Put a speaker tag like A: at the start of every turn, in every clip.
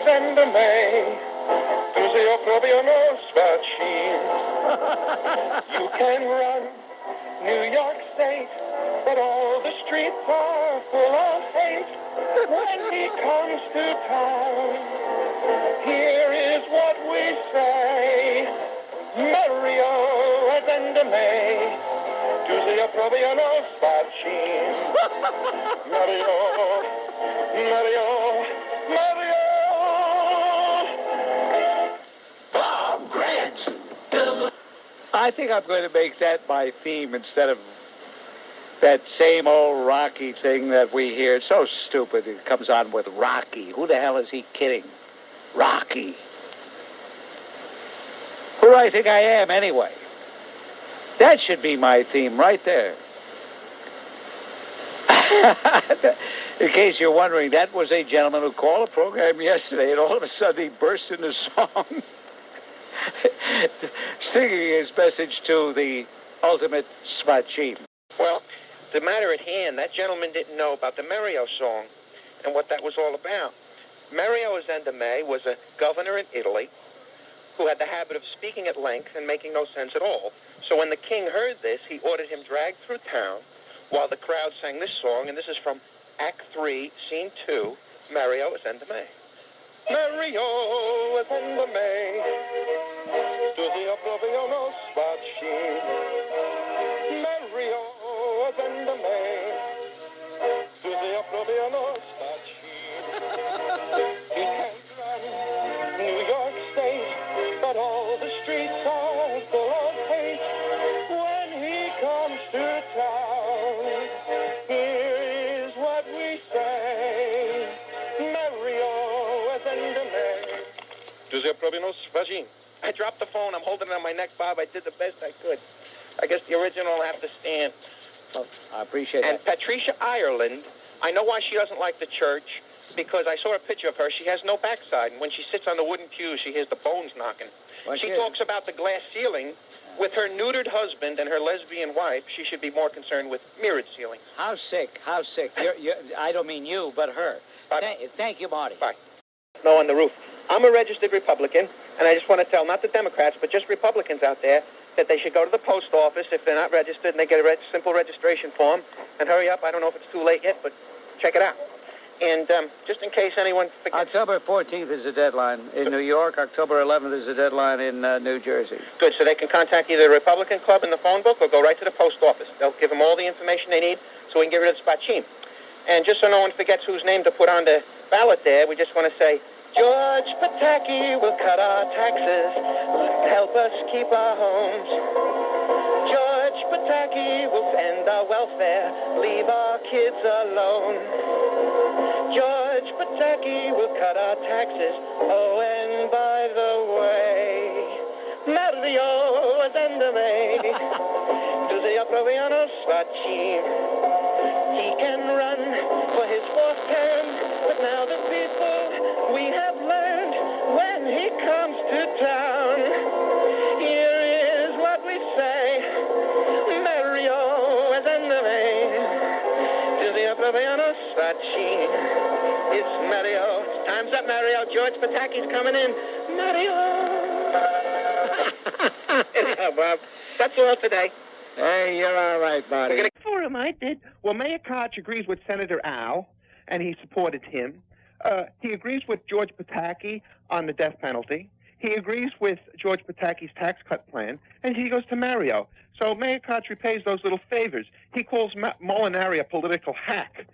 A: Ende Mai, du sie proprio non Sffaccimm. You can run New York State, but all the streets are full of hate. When he comes to town, here is what we say. Mario Ende Mai, du sie proprio non Sffaccimm. Mario, Mario, Mario. Bob Grant.
B: I think I'm going to make that my theme instead of that same old Rocky thing that we hear. It's so stupid. It comes on with Rocky. Who the hell is he kidding? Rocky. Who do I think I am, anyway? That should be my theme right there. In case you're wondering, that was a gentleman who called a program yesterday, and all of a sudden he burst into song, singing his message to the ultimate Sffaccimm.
C: Well, the matter at hand, that gentleman didn't know about the Mario song and what that was all about. Mario Ende Mai was a governor in Italy who had the habit of speaking at length and making no sense at all. So when the king heard this, he ordered him dragged through town while the crowd sang this song, and this is from Act 3, Scene 2, Mario Ende Mai. Mario Ende Mai, tu sia proprio non Sffaccimm. Mario Ende Mai, tu sia proprio non Sffaccimm. He can't run New York State, but all the streets are full of hate. When he comes to town, here is what we say. Mario Ende Mai, tu sia proprio non Sffaccimm. I dropped the phone. I'm holding it on my neck, Bob. I did the best I could. I guess the original will have to stand.
B: Oh, I appreciate that.
C: And Patricia Ireland, I know why she doesn't like the church, because I saw a picture of her. She has no backside, and when she sits on the wooden pews, she hears the bones knocking.
B: Well,
C: she talks about the glass ceiling. With her neutered husband and her lesbian wife, she should be more concerned with mirrored ceilings.
B: How sick, how sick. I don't mean you, but her. Thank you, Marty.
C: Bye. No, on the roof. I'm a registered Republican, and I just want to tell not the Democrats, but just Republicans out there, that they should go to the post office if they're not registered, and they get a simple registration form, and hurry up. I don't know if it's too late yet, but check it out. And just in case anyone forgets...
B: October 14th is the deadline in New York. October 11th is the deadline in New Jersey.
C: Good, so they can contact either the Republican Club in the phone book or go right to the post office. They'll give them all the information they need so we can get rid of Sffaccimm. And just so no one forgets whose name to put on the ballot there, we just want to say, George Pataki will cut our taxes, help us keep our homes. George Pataki will end our welfare, leave our kids alone. George Pataki will cut our taxes, oh, and by the way, Mario Ende Mai, tu sia proprio non Sffaccimm. He can run for his fourth term, but now the people we have learned when he comes to town. Here is what we say, Mario Ende Mai, tu sia proprio non Sffaccimm. It's Mario. Time's up, Mario. George Pataki's coming in. Mario. Anyhow, Bob, that's all today.
B: Hey, you're all right, Marty.
C: For him, I did. Well, Mayor Koch agrees with Senator Al, and he supported him. He agrees with George Pataki on the death penalty. He agrees with George Pataki's tax cut plan, and he goes to Mario. So Mayor Koch repays those little favors. He calls Molinari a political hack.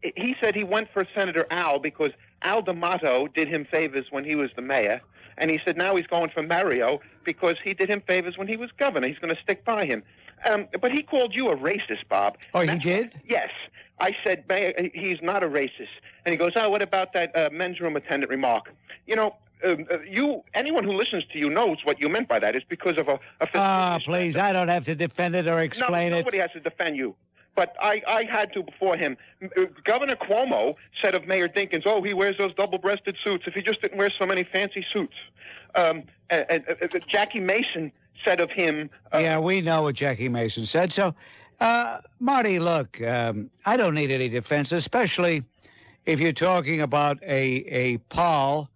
C: He said he went for Senator Al because Al D'Amato did him favors when he was the mayor, and he said now he's going for Mario because he did him favors when he was governor. He's going to stick by him. But he called you a racist, Bob.
D: Oh, he did?
C: Yes. I said, Mayor, he's not a racist. And he goes, oh, what about that men's room attendant remark? You know, anyone who listens to you knows what you meant by that. It's because of a
D: please, I don't have to defend it or explain it.
C: Nobody has to defend you. But I had to before him. Governor Cuomo said of Mayor Dinkins, oh, he wears those double-breasted suits. If he just didn't wear so many fancy suits. Jackie Mason said of him...
D: yeah, we know what Jackie Mason said. So, Marty, look, I don't need any defense, especially if you're talking about a Paul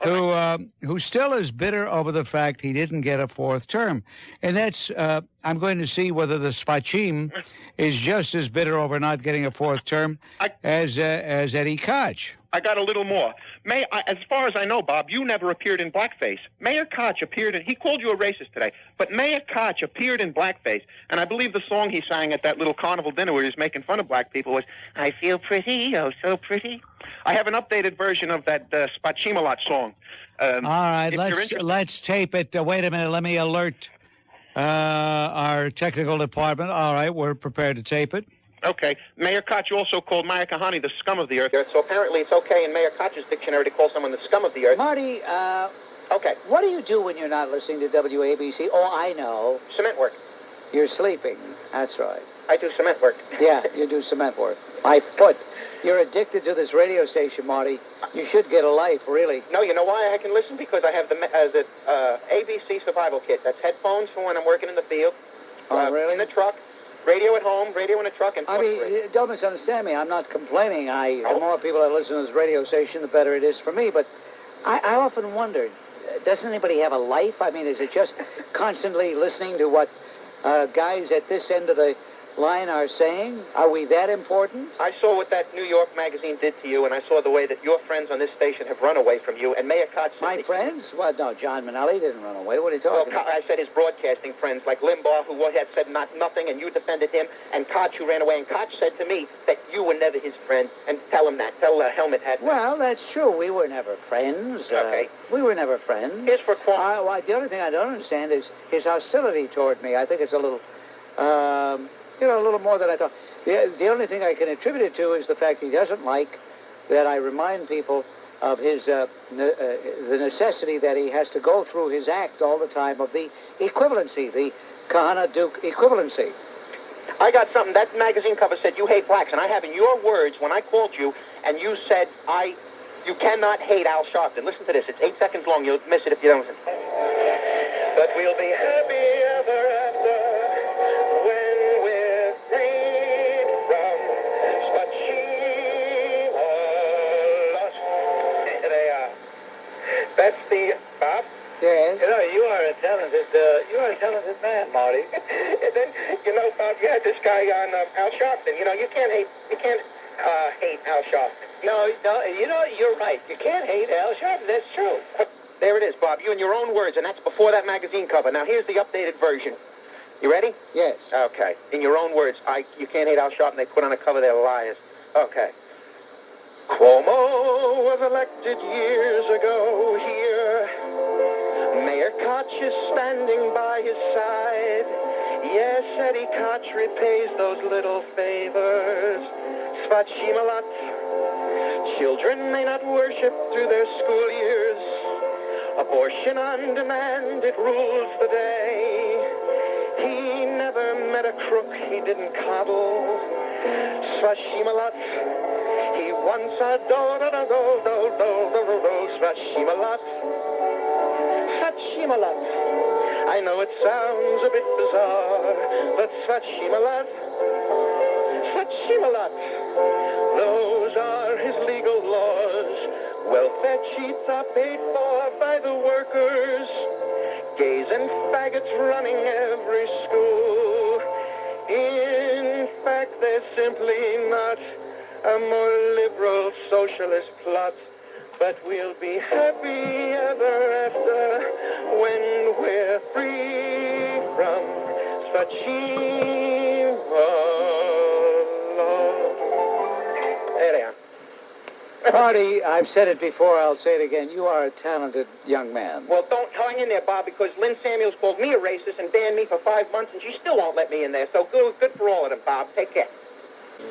D: who still is bitter over the fact he didn't get a fourth term. And that's, I'm going to see whether the Sffaccimm is just as bitter over not getting a fourth term as Eddie Koch.
C: I got a little more. As far as I know, Bob, you never appeared in blackface. Mayor Koch appeared he called you a racist today, but Mayor Koch appeared in blackface, and I believe the song he sang at that little carnival dinner where he was making fun of black people was, I feel pretty, oh so pretty. I have an updated version of that Sffaccimm-alot song.
D: All right, let's tape it. Wait a minute, let me alert our technical department. All right, we're prepared to tape it.
C: Okay. Mayor Koch also called Maya Kahani the scum of the earth. So apparently it's okay in Mayor Koch's dictionary to call someone the scum of the earth.
B: Marty,
C: okay.
B: What do you do when you're not listening to WABC? Oh, I know.
C: Cement work.
B: You're sleeping. That's right.
C: I do cement work.
B: Yeah, you do cement work. My foot. You're addicted to this radio station, Marty. You should get a life, really.
C: No, you know why I can listen? Because I have the ABC survival kit. That's headphones for when I'm working in the field.
B: Oh, really?
C: In the truck. Radio at home, radio in a truck, and...
B: I mean, don't misunderstand me. I'm not complaining. The more people that listen to this radio station, the better it is for me. But I often wondered, doesn't anybody have a life? I mean, is it just constantly listening to what guys at this end of the line are saying? Are we that important?
C: I saw what that New York magazine did to you, and I saw the way that your friends on this station have run away from you, and Mayor Koch...
B: My friends? Well, no, John Manelli didn't run away. What are you talking about?
C: I said his broadcasting friends, like Limbaugh, who had said nothing, and you defended him, and Koch, who ran away, and Koch said to me that you were never his friend, and tell him that. Tell Helmut had...
B: Well, that's true. We were never friends.
C: Okay.
B: We were never friends.
C: Here's for Cuomo.
B: Well, the only thing I don't understand is his hostility toward me. I think it's a little... a little more than I thought. The only thing I can attribute it to is the fact he doesn't like that I remind people of his the necessity that he has to go through his act all the time of the equivalency, the Kahana-Duke equivalency.
C: I got something. That magazine cover said you hate blacks, and I have in your words when I called you, and you said you cannot hate Al Sharpton. Listen to this. It's 8 seconds long. You'll miss it if you don't listen. But we'll be happy ever after. That's the Bob.
B: Yes.
A: You are a talented man, Marty.
C: And then, Bob, you had this guy on Al Sharpton. You can't hate Al Sharpton.
A: No, you're right. You can't hate Al Sharpton. That's true.
C: There it is, Bob. You in your own words, and that's before that magazine cover. Now here's the updated version. You ready?
B: Yes.
C: Okay. In your own words, you can't hate Al Sharpton. They put on a cover. They're liars. Okay. Cuomo was elected years ago here. Mayor Koch is standing by his side. Yes, Eddie Koch repays those little favors. Sffaccimm-alot. Children may not worship through their school years. Abortion on demand, it rules the day. He never met a crook he didn't coddle. Sffaccimm-alot. He once a Sffaccimm-alot. Sffaccimm-alot. I know it sounds a bit bizarre, but Sffaccimm-alot. Sffaccimm-alot. Those are his legal laws. Welfare cheats are paid for by the workers. Gays and faggots running every school. In fact, there's simply not a more liberal socialist plot, but we'll be happy ever after when we're free from Sffaccimm-alot. There they are.
B: Marty, I've said it before, I'll say it again. You are a talented young man.
C: Well, don't hang in there, Bob, because Lynn Samuels called me a racist and banned me for 5 months, and she still won't let me in there. So good for all of them, Bob. Take care.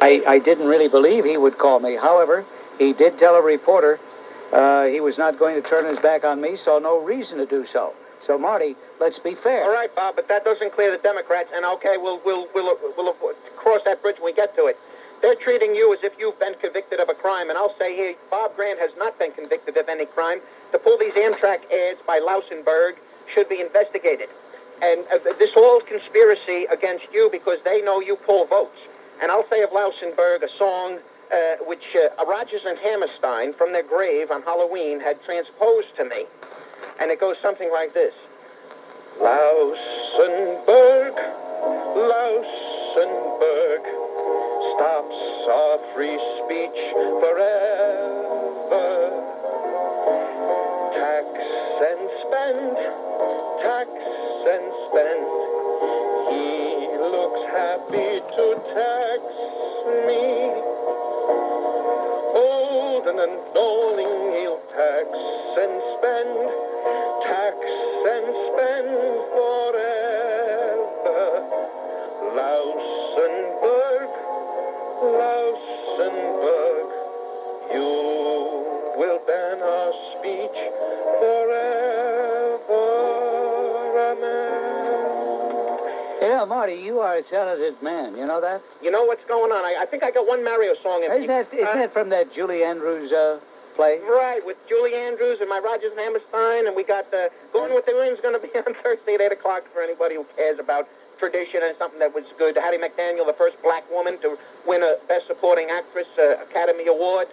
B: I didn't really believe he would call me. However, he did tell a reporter he was not going to turn his back on me, so no reason to do so. So, Marty, let's be fair.
C: All right, Bob, but that doesn't clear the Democrats, and okay, we'll cross that bridge when we get to it. They're treating you as if you've been convicted of a crime, and I'll say here, Bob Grant has not been convicted of any crime. To pull these Amtrak ads by Lousenberg should be investigated. And this whole conspiracy against you because they know you pull votes. And I'll say of Lousenberg, a song, which Rogers and Hammerstein, from their grave on Halloween, had transposed to me. And it goes something like this. Lousenberg, Lousenberg, stops our free speech forever. Tax and spend, tax and spend. He looks happy to tax me. Old and knowing he'll tax and spend forever. Lousenberg, Lousenberg, you will ban our speech forever. Amen.
D: Yeah, Marty, you are a talented man. You know that?
C: You know what's going on? I think I got one Mario song in.
D: Isn't that from that Julie Andrews play?
C: Right, with Julie Andrews and my Rogers and Hammerstein, and we got Going with the Wind's going to be on Thursday at 8 o'clock for anybody who cares about tradition and something that was good. Hattie McDaniel, the first black woman to win a Best Supporting Actress Academy Award.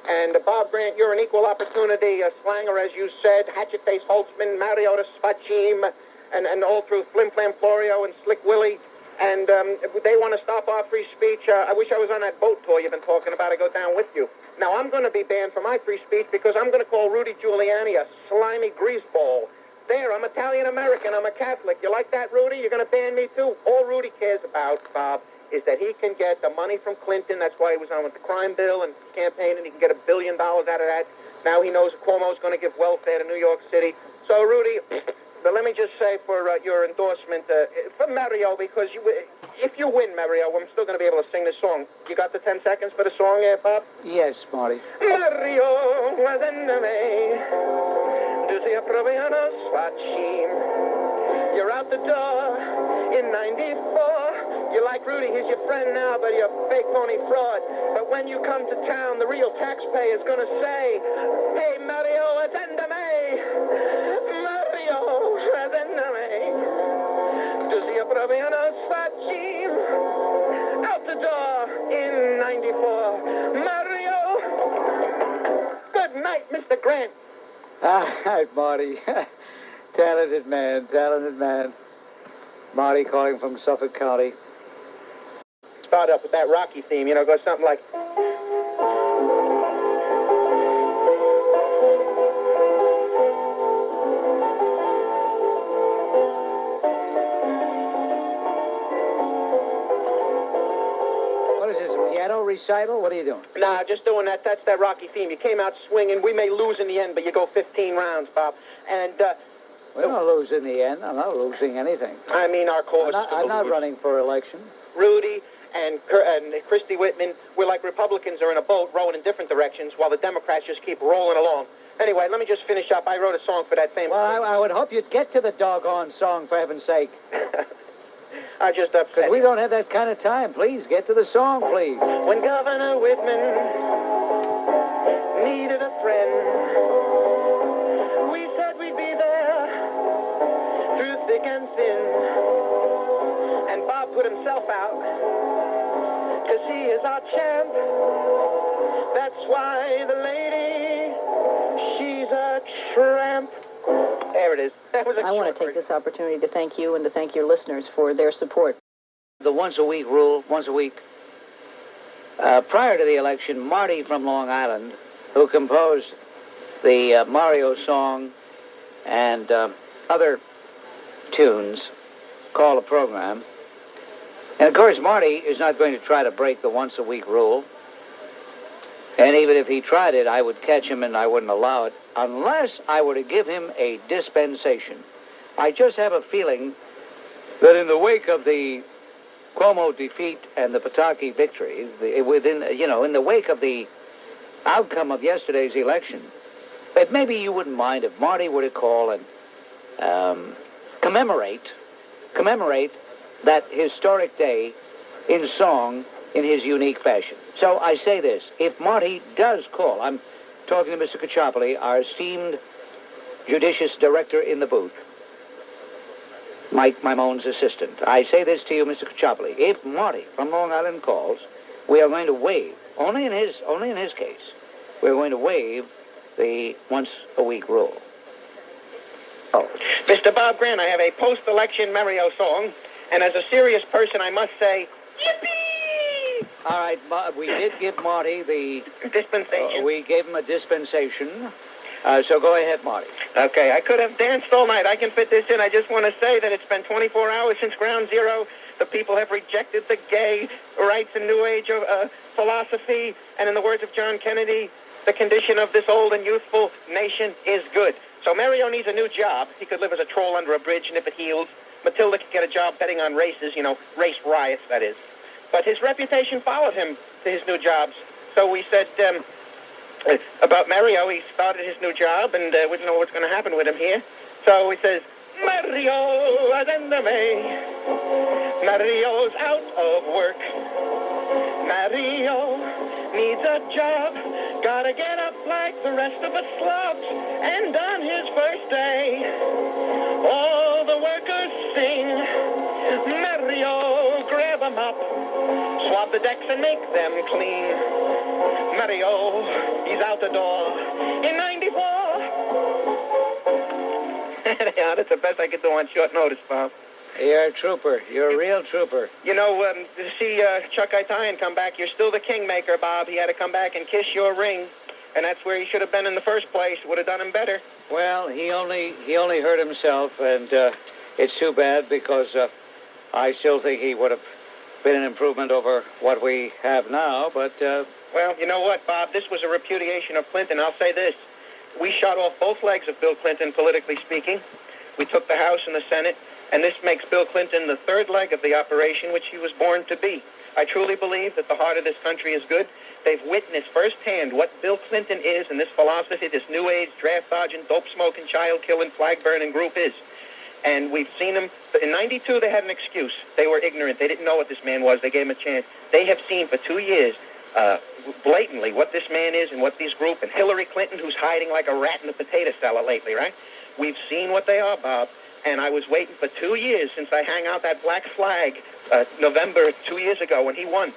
C: And Bob Grant, you're an equal opportunity slanger, as you said. Hatchet Face Holtzman, Mario the Sffaccimm, and all through Flim Flam Florio and Slick Willie. And they want to stop our free speech. I wish I was on that boat tour you've been talking about. I go down with you. Now, I'm going to be banned for my free speech because I'm going to call Rudy Giuliani a slimy greaseball. There, I'm Italian-American. I'm a Catholic. You like that, Rudy? You're going to ban me, too? All Rudy cares about, Bob, is that he can get the money from Clinton. That's why he was on with the crime bill and campaign, and he can get $1 billion out of that. Now he knows Cuomo's going to give welfare to New York City. So, Rudy, but let me just say for your endorsement, for Mario, because if you win, Mario, I'm still going to be able to sing this song. You got the 10 seconds for the song, Bob?
D: Yes, Marty.
C: Mario, Sffaccimm. You're out the door in 94. You like Rudy, he's your friend now, but you're a fake phony fraud. But when you come to town, the real taxpayer is going to say, hey, Mario, attendame. Mario, attendame. Sffaccimm. Out the door in 94. Mario. Good night, Mr. Grant.
D: All right, Marty. Talented man, talented man. Marty calling from Suffolk County.
C: Start up with that Rocky theme, go something like...
D: What is this, a piano recital? What are you doing?
C: Nah, just doing that. That's that Rocky theme. You came out swinging. We may lose in the end, but you go 15 rounds, Bob. And,
D: we don't lose in the end. I'm not losing anything.
C: I mean, our cause.
D: I'm not running for election.
C: Rudy and Christy Whitman, we're like Republicans are in a boat rowing in different directions while the Democrats just keep rolling along. Anyway, let me just finish up. I wrote a song for that famous...
D: Well, I would hope you'd get to the doggone song, for heaven's sake.
C: I just upset.
D: Because we don't have that kind of time. Please, get to the song, please.
C: When Governor Whitman needed a friend, we said we'd be there through thick and thin. And Bob put himself out, because he is our champ. That's why the lady, she's a tramp. There it is. That was
E: I want to take this opportunity to thank you and to thank your listeners for their support.
D: The once-a-week rule, once a week. Prior to the election, Marty from Long Island, who composed the Mario song and other tunes, called a program. And, of course, Marty is not going to try to break the once-a-week rule. And even if he tried it, I would catch him and I wouldn't allow it unless I were to give him a dispensation. I just have a feeling that in the wake of the Cuomo defeat and the Pataki victory, in the wake of the outcome of yesterday's election, that maybe you wouldn't mind if Marty were to call and commemorate that historic day in song in his unique fashion. So I say this, if Marty does call, I'm talking to Mr. Kochopoli, our esteemed judicious director in the booth, Mike Mimone's assistant. I say this to you, Mr. Kochopoli, if Marty from Long Island calls, we are going to waive
B: Only in his case. We're going to waive the once-a-week rule.
C: Oh. Mr. Bob Grant, I have a post-election Mario song, and as a serious person, I must say, yippee!
B: All right, we did give Marty the...
C: dispensation.
B: We gave him a dispensation. So go ahead, Marty.
C: Okay, I could have danced all night. I can fit this in. I just want to say that it's been 24 hours since Ground Zero. The people have rejected the gay rights and New Age philosophy, and in the words of John Kennedy, the condition of this old and youthful nation is good. So Mario needs a new job. He could live as a troll under a bridge, and if it heals, Matilda could get a job betting on races, race riots, that is. But his reputation followed him to his new jobs. So we said about Mario, he started his new job, and we didn't know what's going to happen with him here. So he says, Mario, attendeme. Mario's out of work. Mario needs a job. Gotta get up like the rest of us slobs. And on his first day, all the workers sing. Mario, grab 'em up. Swab the decks and make them clean. Mario, he's out the door in 94. Yeah, that's the best I could do on short notice, Bob.
B: You're a trooper. You're a real trooper.
C: To see Chuck Itian come back, you're still the kingmaker, Bob. He had to come back and kiss your ring, and that's where he should have been in the first place. Would have done him better.
B: Well, he only hurt himself, and it's too bad because I still think he would have been an improvement over what we have now, but...
C: Well, you know what, Bob? This was a repudiation of Clinton. I'll say this. We shot off both legs of Bill Clinton, politically speaking. We took the House and the Senate, and this makes Bill Clinton the third leg of the operation, which he was born to be. I truly believe that the heart of this country is good. They've witnessed firsthand what Bill Clinton is and this philosophy, this New Age, draft-dodging, dope-smoking, child-killing, flag-burning group is. And we've seen them. In 92, they had an excuse. They were ignorant. They didn't know what this man was. They gave him a chance. They have seen for 2 years blatantly what this man is and what these group, and Hillary Clinton, who's hiding like a rat in a potato cellar lately, right? We've seen what they are, Bob. And I was waiting for 2 years since I hung out that black flag November 2 years ago when he won.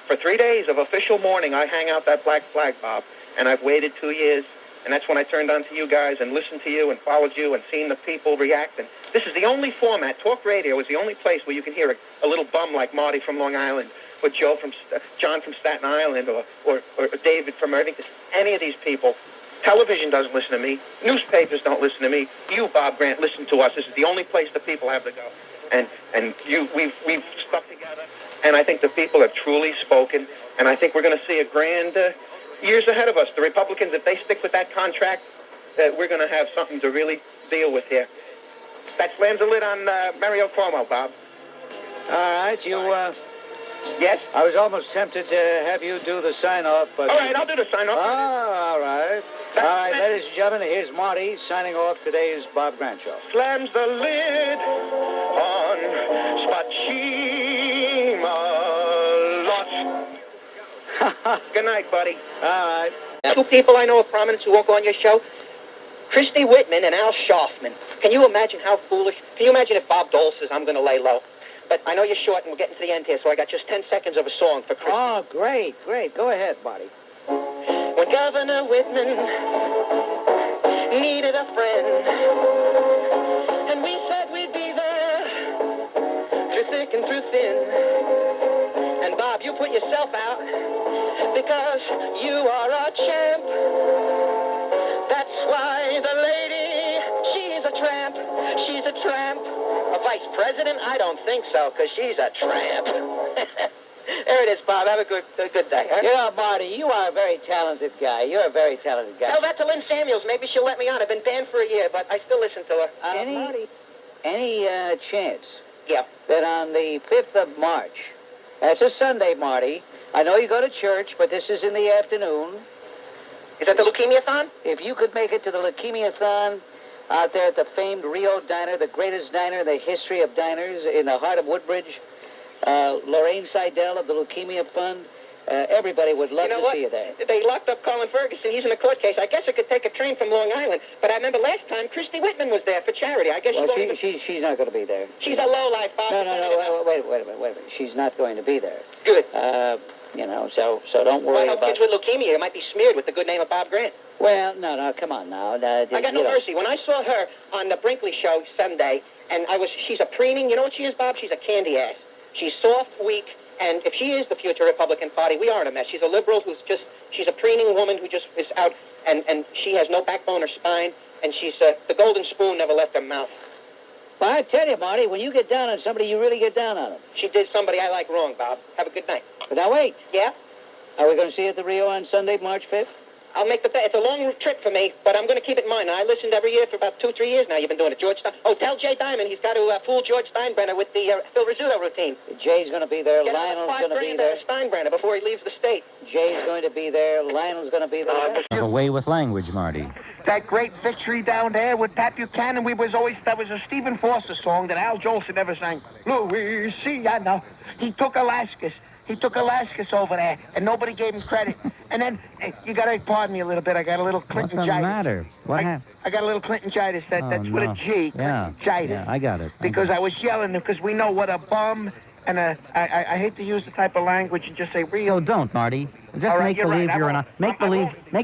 C: For 3 days of official mourning, I hang out that black flag, Bob. And I've waited 2 years, and that's when I turned on to you guys and listened to you and followed you and seen the people react. And this is the only format. Talk radio is the only place where you can hear a little bum like Marty from Long Island, or John from Staten Island, or David from Irvington. Any of these people. Television doesn't listen to me. Newspapers don't listen to me. You, Bob Grant, listen to us. This is the only place the people have to go. And we've stuck together. And I think the people have truly spoken. And I think we're going to see a grand years ahead of us. The Republicans, if they stick with that contract, we're going to have something to really deal with here. That slams a lid on Mario Cuomo, Bob.
B: All right,
C: Yes?
B: I was almost tempted to have you do the sign-off, but...
C: All right, I'll do the sign-off.
B: All right. All right, ladies and gentlemen, here's Marty signing off today's Bob Grant Show.
C: Slams the lid on Sffaccimm-alot. Good night, buddy.
B: All right.
C: Two people I know of prominence who won't go on your show, Christy Whitman and Al Schaffman. Can you imagine how foolish? Can you imagine if Bob Dole says, I'm going to lay low? But I know you're short, and we're getting to the end here, so I got just 10 seconds of a song for Christy.
B: Oh, great. Go ahead, Marty.
C: When Governor Whitman needed a friend, and we said we'd be there through thick and through thin. And Bob, you put yourself out because you are a champ. That's why the lady, she's a tramp. She's a tramp. A vice president? I don't think so, because she's a tramp. There it is, Bob. Have a good day. Huh?
B: You know, Marty, you are a very talented guy. You're a very talented guy.
C: Tell that to Lynn Samuels. Maybe she'll let me on. I've been banned for a year, but I still listen to her.
B: Any chance
C: Yeah.
B: that on the 5th of March, that's a Sunday, Marty, I know you go to church, but this is in the afternoon.
C: Is that the leukemia-thon?
B: If you could make it to the leukemia-thon out there at the famed Reo Diner, the greatest diner in the history of diners in the heart of Woodbridge, Lorraine Seidel of the Leukemia Fund, everybody would love to see you there.
C: They locked up Colin Ferguson. He's in a court case. I guess I could take a train from Long Island. But I remember last time Christy Whitman was there for charity. I guess
B: she's not going to be there.
C: She's a lowlife, Bob.
B: No, wait a minute. She's not going to be there.
C: Good.
B: so don't worry
C: Well,
B: about...
C: kids with leukemia might be smeared with the good name of Bob Grant.
B: Well, no, come on now.
C: I got no mercy. When I saw her on the Brinkley show Sunday, and she's a preening, you know what she is, Bob? She's a candy ass. She's soft, weak, and if she is the future Republican Party, we are in a mess. She's a liberal she's a preening woman who just is out, and she has no backbone or spine, and she's, the golden spoon never left her mouth.
B: Well, I tell you, Marty, when you get down on somebody, you really get down on them.
C: She did somebody I like wrong, Bob. Have a good night.
B: But now wait.
C: Yeah?
B: Are we going to see you at the Rio on Sunday, March 5th?
C: I'll make the bet. It's a long trip for me, but I'm going to keep it in mind. I listened every year for about 2-3 years now. You've been doing it. George Oh, tell Jay Diamond he's got to fool George Steinbrenner with the Phil Rizzuto routine.
B: Jay's going to be there.
C: Get
B: Lionel's going to be there.
C: Steinbrenner before he leaves the state.
B: Jay's going to be there. Lionel's going to be there.
F: Have a way with language, Marty.
A: That great victory down there with Pat Buchanan, that was a Stephen Foster song that Al Jolson never sang. Louisiana. He took Alaskis over there, and nobody gave him credit. And then, you got to pardon me a little bit. I got a little Clinton-jitis.
F: What's the matter? What happened?
A: I got a little Clinton-jitis. That's with a G.
F: Yeah,
A: Clinton-jitis.
F: yeah, I got it.
A: Because I was yelling, because we know what a bum, and I hate to use the type of language and just say real.
F: So don't, Marty. Just
A: All right,
F: make
A: you're
F: believe
A: right.
F: you're in a make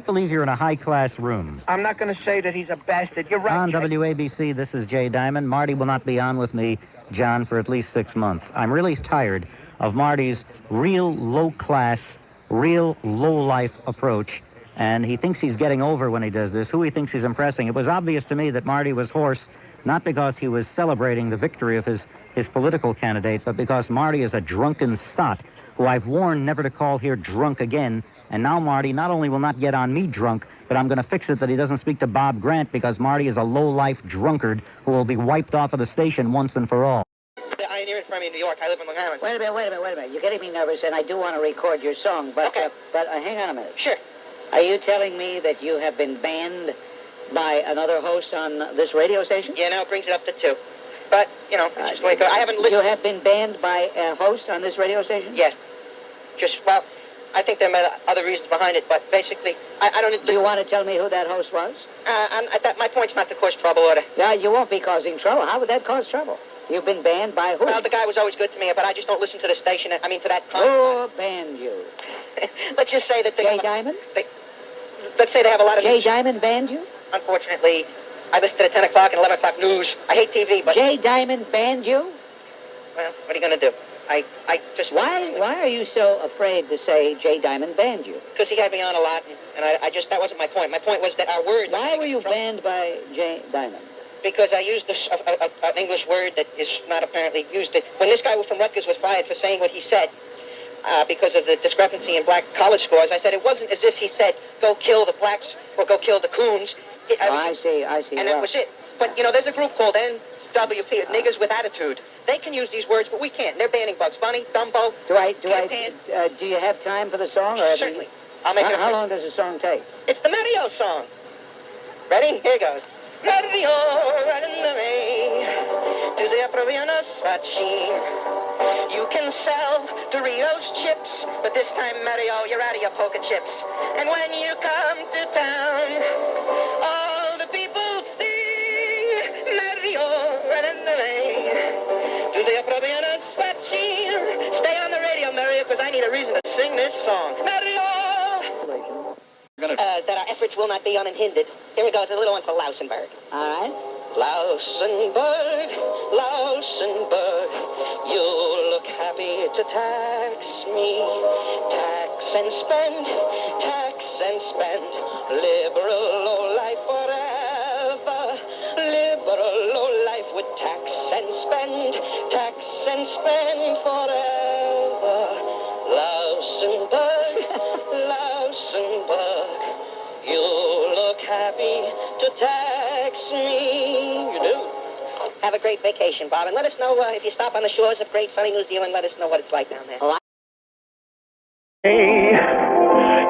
F: believe you're in a high-class room.
A: I'm not going to say that he's a bastard. You're right.
F: On
A: Jay.
F: WABC, this is Jay Diamond. Marty will not be on with me, John, for at least 6 months. I'm really tired of Marty's real low-class, real low-life approach, and he thinks he's getting over when he does this, who he thinks he's impressing. It was obvious to me that Marty was hoarse, not because he was celebrating the victory of his political candidate, but because Marty is a drunken sot, who I've warned never to call here drunk again, and now Marty not only will not get on me drunk, but I'm going to fix it that he doesn't speak to Bob Grant, because Marty is a low-life drunkard who will be wiped off of the station once and for all.
C: I near in front of me in New York. I live in Long Island.
B: Wait a minute. You're getting me nervous, and I do want to record your song, but
C: Okay.
B: Hang on a minute.
C: Sure.
B: Are you telling me that you have been banned by another host on this radio station?
C: Yeah, now it brings it up to 2. But, it's just the way it goes. I haven't listened.
B: You have been banned by a host on this radio station?
C: Yes. I think there are other reasons behind it, but basically, I don't...
B: Do you want to tell me who that host was?
C: My point's not to cause trouble or to...
B: Yeah, you won't be causing trouble. How would that cause trouble? You've been banned by who?
C: Well, the guy was always good to me, but I just don't listen to the station. To that...
B: Who banned you?
C: Let's just say that...
B: Jay Diamond?
C: Let's say they have a lot of...
B: Jay Diamond banned you?
C: Unfortunately, I listen to the 10 o'clock and 11 o'clock news. I hate TV, but...
B: Jay Diamond banned you?
C: Well, what are you going to do? I just...
B: Why are you so afraid to say Jay Diamond banned you?
C: Because he had me on a lot, and that wasn't my point. My point was that our words...
B: Why were you banned by Jay Diamond?
C: Because I used an English word that is not apparently used. When this guy from Rutgers was fired for saying what he said, because of the discrepancy in black college scores, I said it wasn't as if he said, go kill the blacks or go kill the coons.
B: I see.
C: And that was it. But, there's a group called NWP, Niggers with Attitude. They can use these words, but we can't. They're banning Bugs Bunny, Dumbo.
B: Do you have time for the song? Or
C: Certainly. I'll make it.
B: How long does the song take?
C: It's the Mario song. Ready? Here it goes. Mario, do they approviano Sffaccimm? You can sell Doritos chips, but this time, Mario, you're out of your poker chips. And when you come to town, all the people sing Mario, do they approviano Sffaccimm? Stay on the radio, Mario, because I need a reason to sing this song. Mario! That our efforts will not be unhindered. Here we go. It's a little one for Lousenberg.
B: All right.
C: Lousenberg, you look happy to tax me. Tax and spend, liberal low life forever. Liberal low life with tax and spend forever. Lousenberg, you look happy to tax me. You do. Have a great vacation, Bob, and let us know if you stop on the shores of great sunny New Zealand. Let us know what it's like down there.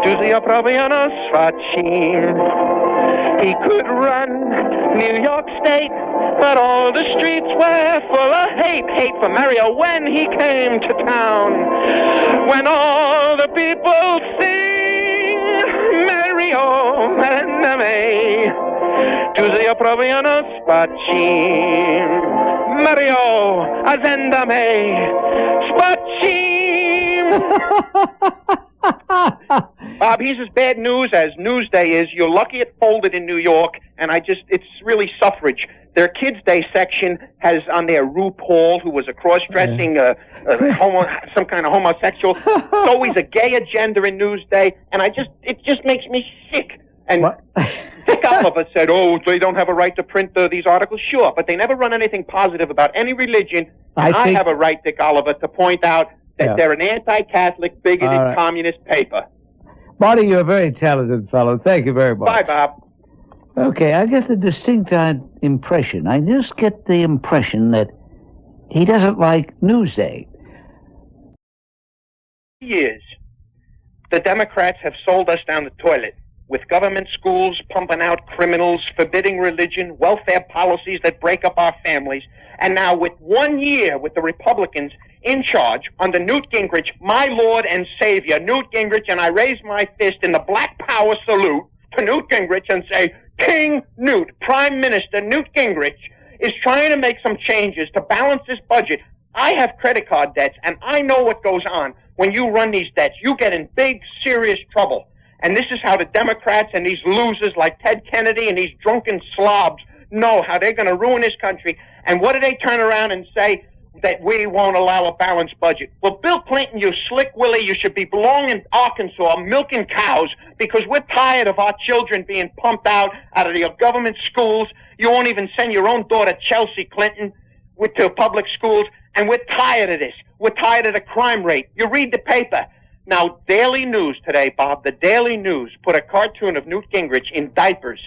A: To the approviano Sffaccimm. He could run New York State, but all the streets were full of hate. Hate for Mario when he came to town. When all the people sing Mario, to the approviano Sffaccimm. Mario, azenda me, Sffaccimm.
C: Bob, he's as bad news as Newsday is. You're lucky it folded in New York, and it's really suffrage. Their Kids' Day section has on there RuPaul, who was a cross-dressing, some kind of homosexual. It's always a gay agenda in Newsday, and it just makes me sick. And Dick Oliver said, they don't have a right to print these articles. Sure, but they never run anything positive about any religion. And I have a right, Dick Oliver, to point out that they're an anti-Catholic, bigoted, communist paper.
D: Marty, you're a very talented fellow. Thank you very much.
C: Bye, Bob.
D: Okay, I get the distinct impression. I just get the impression that he doesn't like Newsday.
C: Years, the Democrats have sold us down the toilet, with government schools pumping out criminals, forbidding religion, welfare policies that break up our families, and now with 1 year with the Republicans in charge under Newt Gingrich, my Lord and Savior, Newt Gingrich, and I raise my fist in the Black Power salute to Newt Gingrich and say, King Newt, Prime Minister Newt Gingrich, is trying to make some changes to balance this budget. I have credit card debts, and I know what goes on when you run these debts. You get in big, serious trouble. And this is how the Democrats and these losers like Ted Kennedy and these drunken slobs know how they're going to ruin this country. And what do they turn around and say? That we won't allow a balanced budget. Well, Bill Clinton, you slick Willie, you should be belonging in Arkansas milking cows because we're tired of our children being pumped out of your government schools. You won't even send your own daughter, Chelsea Clinton, to public schools. And we're tired of this. We're tired of the crime rate. You read the paper. Now, Daily News today, Bob, the Daily News put a cartoon of Newt Gingrich in diapers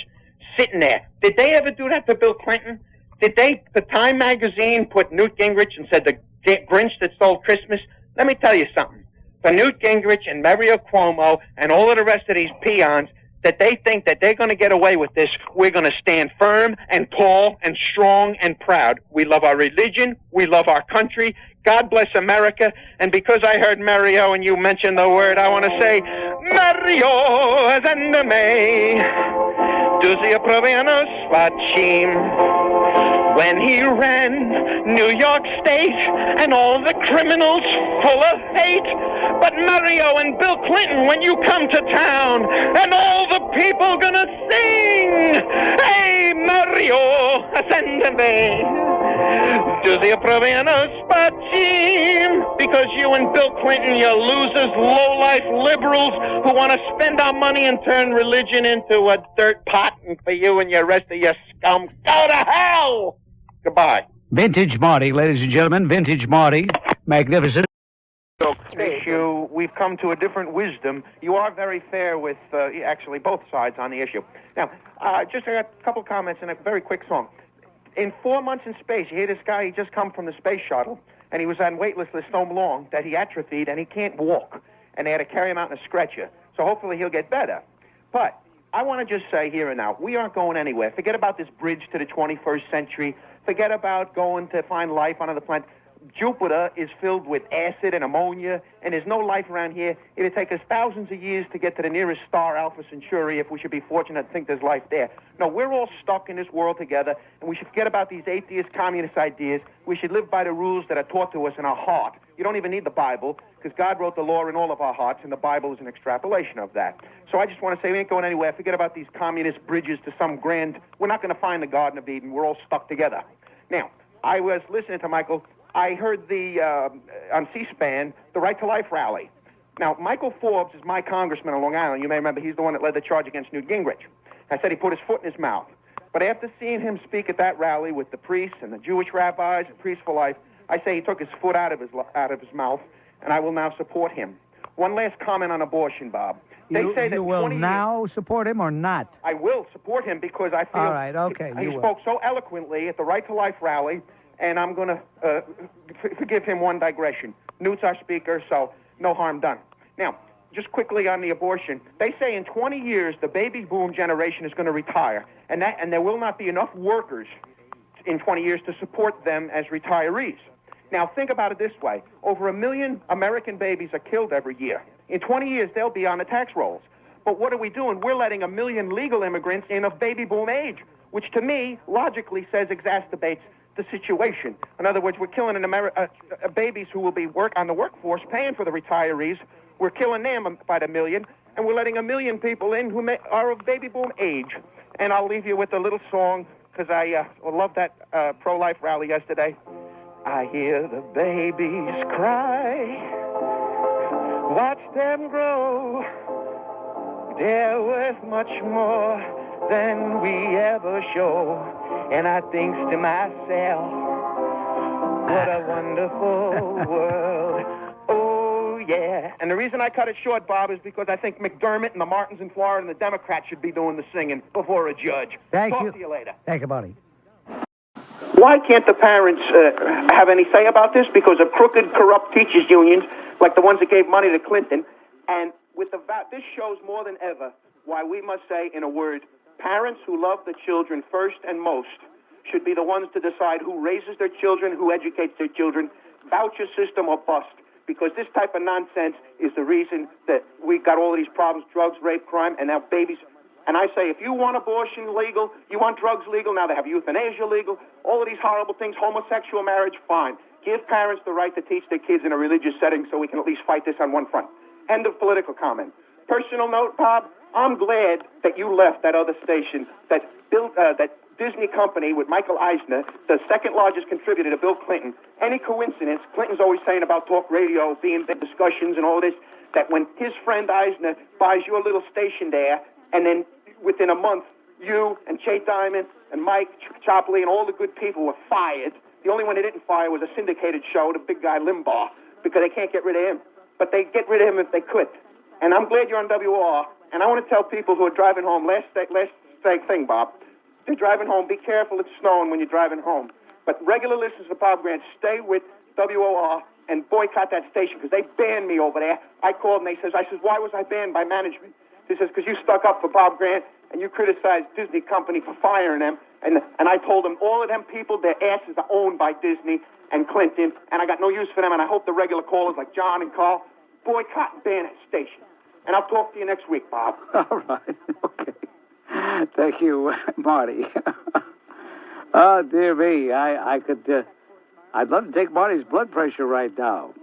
C: sitting there. Did they ever do that to Bill Clinton? Did the Time magazine put Newt Gingrich and said the Grinch that stole Christmas? Let me tell you something. For Newt Gingrich and Mario Cuomo and all of the rest of these peons that they think that they're going to get away with this, we're going to stand firm and tall and strong and proud. We love our religion. We love our country. God bless America. And because I heard Mario and you mentioned the word, I want to say, Mario and me. Duzi approviano Sffaccimm. When he ran New York State and all the criminals full of hate. But Mario and Bill Clinton, when you come to town and all the people gonna sing, hey Mario, ascendeme, Duzi approviano Sffaccimm. Because you and Bill Clinton, you losers, low-life liberals who want to spend our money and turn religion into a dirt pot, and for you and your rest of your scum, go to hell! Goodbye.
D: Vintage Marty, ladies and gentlemen. Vintage Marty. Magnificent.
C: Issue, we've come to a different wisdom. You are very fair with, actually, both sides on the issue. Now, just a couple comments and a very quick song. In 4 months in space, you hear this guy, he just come from the space shuttle, and he was on waitlist list so long that he atrophied and he can't walk. And they had to carry him out in a stretcher. So hopefully he'll get better. But I want to just say here and now, we aren't going anywhere. Forget about this bridge to the 21st century. Forget about going to find life on other planets. Jupiter is filled with acid and ammonia, and there's no life around here. It'll take us thousands of years to get to the nearest star, Alpha Centauri, if we should be fortunate to think there's life there. No, we're all stuck in this world together, and we should forget about these atheist, communist ideas. We should live by the rules that are taught to us in our heart. You don't even need the Bible, because God wrote the law in all of our hearts, and the Bible is an extrapolation of that. So I just want to say we ain't going anywhere. Forget about these communist bridges to some grand... We're not going to find the Garden of Eden. We're all stuck together. Now, I was listening to Michael... I heard on C-SPAN, the Right to Life rally. Now, Michael Forbes is my congressman on Long Island. You may remember he's the one that led the charge against Newt Gingrich. I said he put his foot in his mouth. But after seeing him speak at that rally with the priests and the Jewish rabbis and Priests for Life, I say he took his foot out of his mouth, and I will now support him. One last comment on abortion, Bob. They say that
D: you will now support him or not?
C: I will support him because I feel...
D: All right, okay.
C: He spoke so eloquently at the Right to Life rally. And I'm going to forgive him one digression. Newt's our speaker, so no harm done. Now, just quickly on the abortion. They say in 20 years, the baby boom generation is going to retire. And there will not be enough workers in 20 years to support them as retirees. Now, think about it this way. Over 1 million American babies are killed every year. In 20 years, they'll be on the tax rolls. But what are we doing? We're letting 1 million legal immigrants in of baby boom age, which to me, logically says exacerbates the situation. In other words, we're killing babies who will be on the workforce, paying for the retirees. We're killing them by the million, and we're letting 1 million people in who are of baby boom age. And I'll leave you with a little song, because I love that pro-life rally yesterday. I hear the babies cry, watch them grow. They're worth much more than we ever show. And I thinks to myself, what a wonderful world. Oh, yeah. And the reason I cut it short, Bob, is because I think McDermott and the Martins in Florida and the Democrats should be doing the singing before a judge. Talk to you later.
D: Thank you, buddy.
C: Why can't the parents have any say about this? Because of crooked, corrupt teachers' unions, like the ones that gave money to Clinton. And with this shows more than ever why we must say, in a word, parents who love the children first and most should be the ones to decide who raises their children, who educates their children, voucher system or bust. Because this type of nonsense is the reason that we got all of these problems, drugs, rape, crime, and now babies. And I say, if you want abortion legal, you want drugs legal, now they have euthanasia legal, all of these horrible things, homosexual marriage, fine. Give parents the right to teach their kids in a religious setting so we can at least fight this on one front. End of political comment. Personal note, Bob, I'm glad that you left that other station that built that Disney company with Michael Eisner, the second largest contributor to Bill Clinton. Any coincidence, Clinton's always saying about talk radio, being big discussions and all this, that when his friend Eisner buys your little station there, and then within a month, you and Jay Diamond and Mike Chopley and all the good people were fired. The only one they didn't fire was a syndicated show, the big guy Limbaugh, because they can't get rid of him. But they get rid of him if they could. And I'm glad you're on WOR. And I want to tell people who are driving home, last thing, Bob. They're driving home. Be careful, it's snowing when you're driving home. But regular listeners of Bob Grant, stay with WOR and boycott that station because they banned me over there. I called and I says, why was I banned by management? He says, because you stuck up for Bob Grant and you criticized Disney company for firing them. And I told them, all of them people, their asses are owned by Disney and Clinton, and I got no use for them, and I hope the regular callers like John and Carl boycott and ban that station. And I'll talk to you next week, Bob.
B: All right. Okay. Thank you, Marty. Oh, dear me. I'd love to take Marty's blood pressure right now.